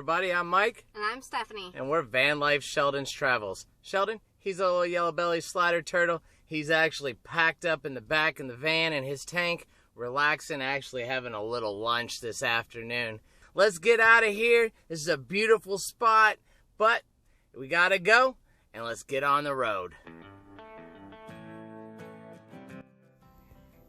everybody, I'm Mike. And I'm Stephanie. And we're Vanlife Sheldon's Travels. Sheldon, he's a little yellow belly slider turtle. He's actually packed up in the back in the van in his tank, relaxing, actually having a little lunch this afternoon. Let's get out of here. This is a beautiful spot, but we gotta go, and let's get on the road.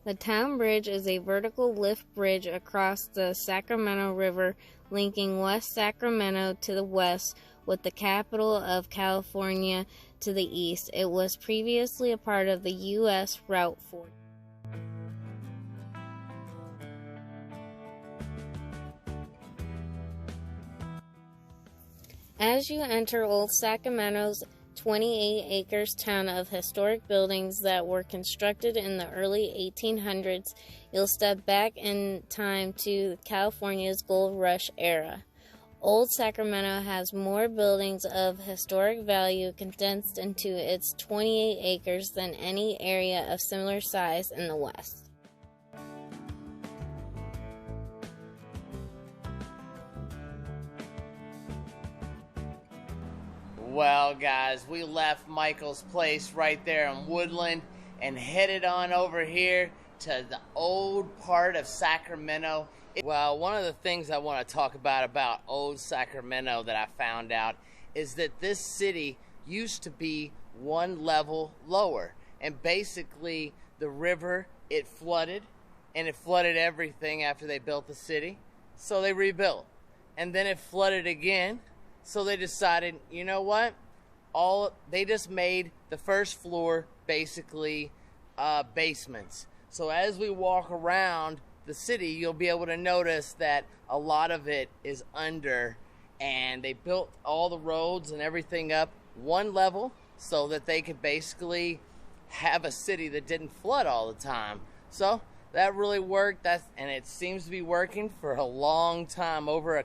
The town bridge is a vertical lift bridge across the Sacramento River, linking West Sacramento to the west with the capital of California to the east. It was previously a part of the U.S. Route 40. As you enter Old Sacramento's 28-acre town of historic buildings that were constructed in the early 1800s, you'll step back in time to California's gold rush era. Old Sacramento has more buildings of historic value condensed into its 28 acres than any area of similar size in the West. Well, guys, we left Michael's place right there in Woodland and headed on over here to the old part of Sacramento. Well, one of the things I want to talk about old Sacramento that I found out is that this city used to be one level lower. And basically, the river, it flooded, and it flooded everything after they built the city. So they rebuilt. And then it flooded again. So they decided, you know what? They just made the first floor basically basements. So as we walk around the city, you'll be able to notice that a lot of it is under, and they built all the roads and everything up one level so that they could basically have a city that didn't flood all the time. So that really worked, and it seems to be working for a long time, over a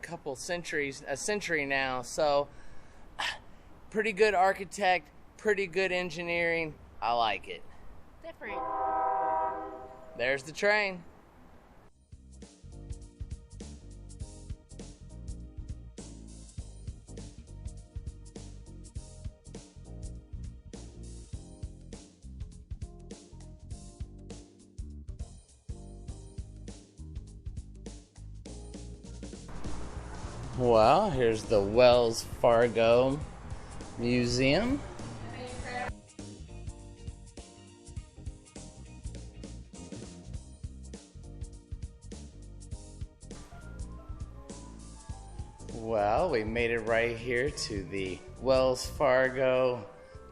century now. So, pretty good architect, pretty good engineering. I like it. Different. There's the train. Well, here's the Wells Fargo Museum. Well, we made it right here to the Wells Fargo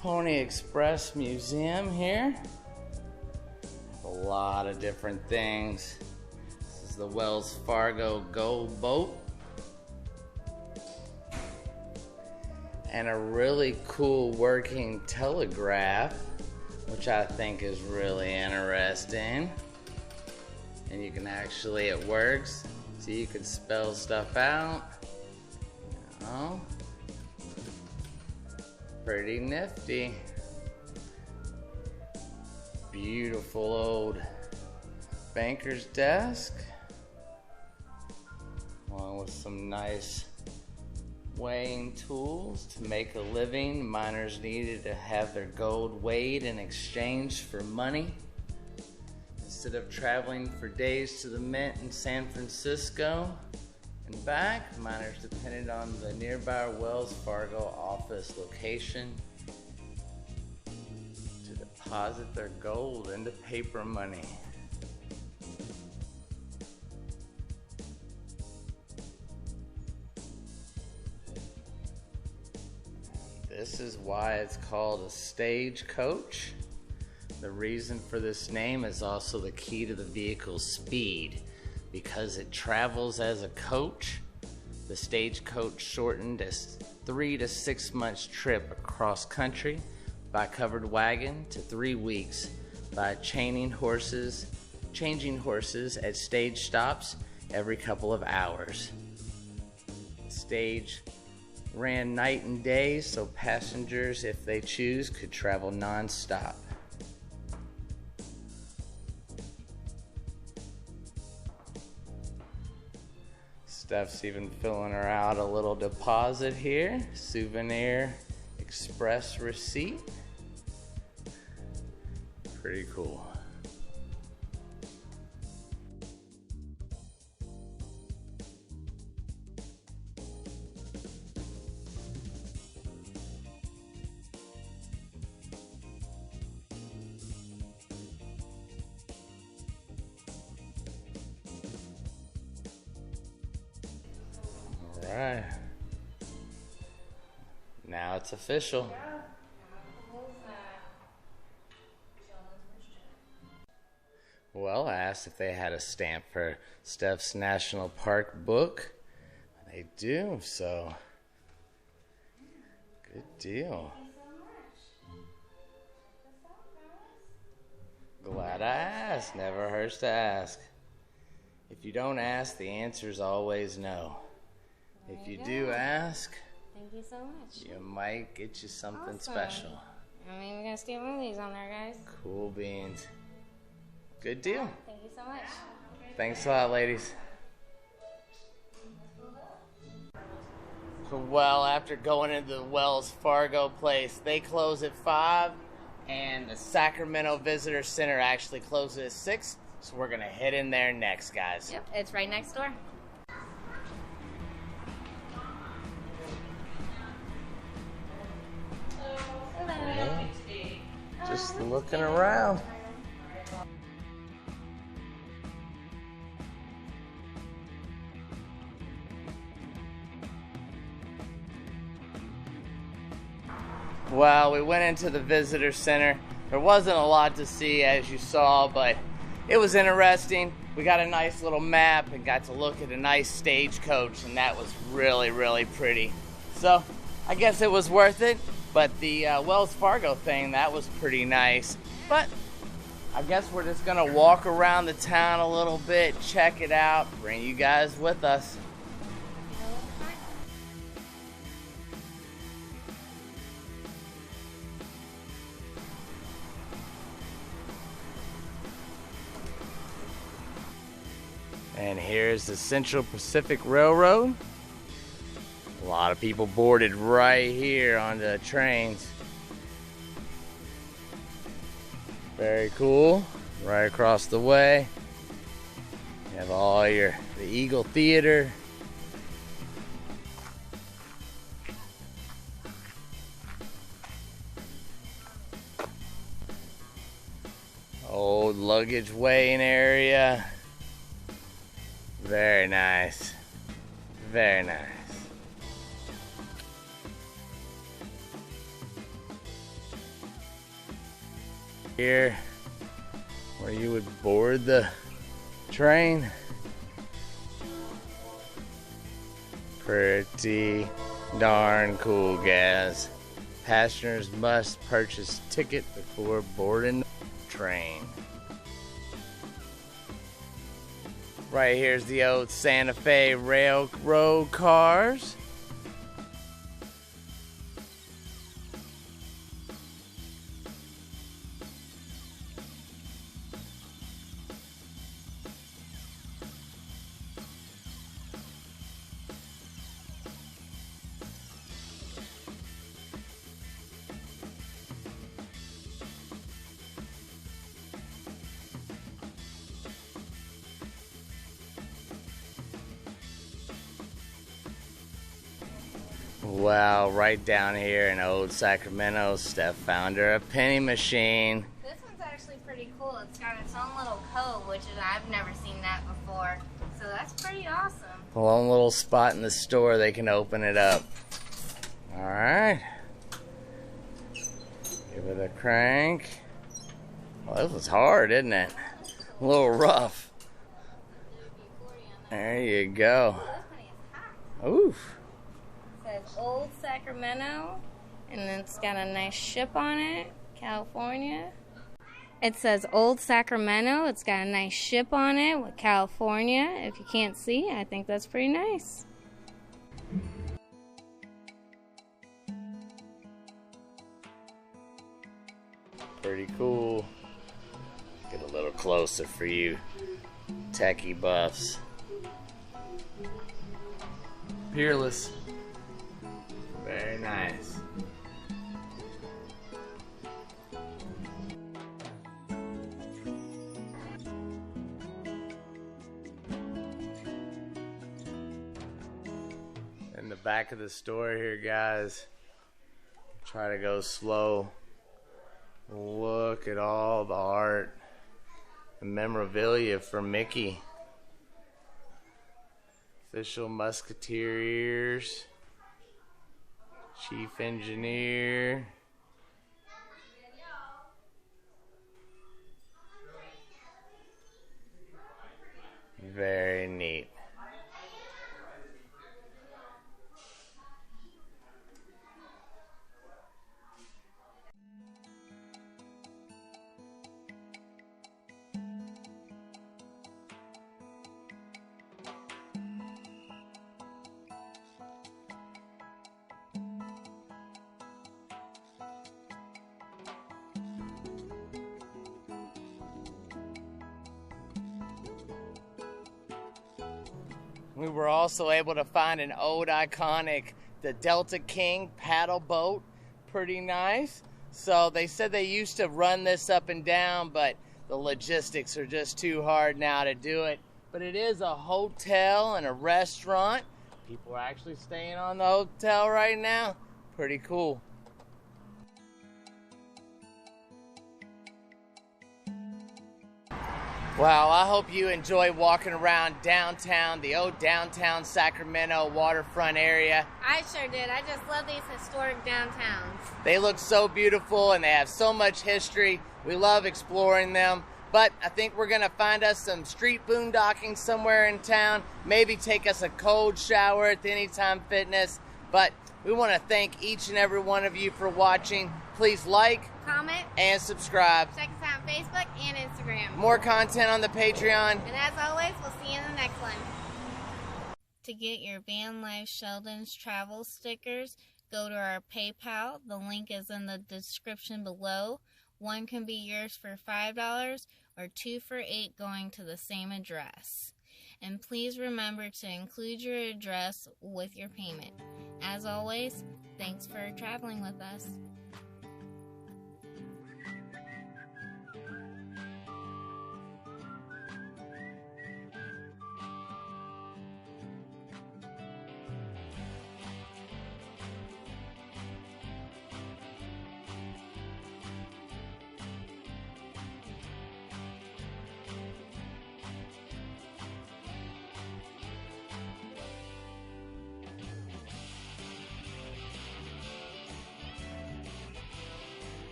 Pony Express Museum here. A lot of different things. This is the Wells Fargo Gold Boat. And a really cool working telegraph, which I think is really interesting. And you can actually, it works, so you can spell stuff out. You know, pretty nifty. Beautiful old banker's desk, along with some nice weighing tools to make a living. Miners needed to have their gold weighed in exchange for money. Instead of traveling for days to the mint in San Francisco and back, miners depended on the nearby Wells Fargo office location to deposit their gold into paper money. This is why it's called a stagecoach. The reason for this name is also the key to the vehicle's speed. Because it travels as a coach, the stagecoach shortened a 3 to 6 months trip across country by covered wagon to 3 weeks by changing horses at stage stops every couple of hours. Stage ran night and day, so passengers, if they choose, could travel non-stop. Steph's even filling her out a little deposit here. Souvenir express receipt. Pretty cool. All right. Now it's official. Well, I asked if they had a stamp for Steph's National Park book. They do, so good deal. Glad I asked. Never hurts to ask. If you don't ask, the answer's always no. If you do ask, thank you so much. You might get you something special. I mean, we're gonna steal one of these on there, guys. Cool beans. Good deal. Thank you so much. Thanks a lot, ladies. Well, after going into the Wells Fargo place, they close at 5, and the Sacramento Visitor Center actually closes at 6, so we're going to head in there next, guys. Yep, it's right next door. Hello. Just looking around. Well, we went into the visitor center. There wasn't a lot to see, as you saw, but it was interesting. We got a nice little map and got to look at a nice stagecoach, and that was really, really pretty. So I guess it was worth it, but the Wells Fargo thing, that was pretty nice. But I guess we're just gonna walk around the town a little bit, check it out, bring you guys with us. And here's the Central Pacific Railroad. A lot of people boarded right here on the trains. Very cool. Right across the way, you have all the Eagle Theater. Old luggage weighing area. Very nice. Very nice. Here, where you would board the train. Pretty darn cool, guys. Passengers must purchase ticket before boarding the train. Right here's the old Santa Fe Railroad cars. Wow, right down here in old Sacramento, Steph found her a penny machine. This one's actually pretty cool. It's got its own little code, which is, I've never seen that before. So that's pretty awesome. One little spot in the store, they can open it up. Alright. Give it a crank. Well, this was hard, isn't it? A little rough. There you go. Oof. It says Old Sacramento, and it's got a nice ship on it, California. It says Old Sacramento. It's got a nice ship on it with California. If you can't see, I think that's pretty nice. Pretty cool. Get a little closer for you techie buffs. Peerless. Very nice. In the back of the store here, guys. Try to go slow. Look at all the art and memorabilia for Mickey. Official Musketeer ears. Chief Engineer. Very neat. We were also able to find an old iconic, the Delta King paddle boat. Pretty nice. So they said they used to run this up and down, but the logistics are just too hard now to do it. But it is a hotel and a restaurant. People are actually staying on the hotel right now. Pretty cool. Well, I hope you enjoy walking around downtown, the old downtown Sacramento waterfront area. I sure did. I just love these historic downtowns. They look so beautiful and they have so much history. We love exploring them. But I think we're going to find us some street boondocking somewhere in town. Maybe take us a cold shower at the Anytime Fitness. But we want to thank each and every one of you for watching. Please like, comment, and subscribe. Check us out on Facebook and Instagram. More content on the Patreon. And as always, we'll see you in the next one. To get your Vanlife Sheldon's travel stickers, go to our PayPal. The link is in the description below. One can be yours for $5 or 2 for $8 going to the same address. And please remember to include your address with your payment. As always, thanks for traveling with us.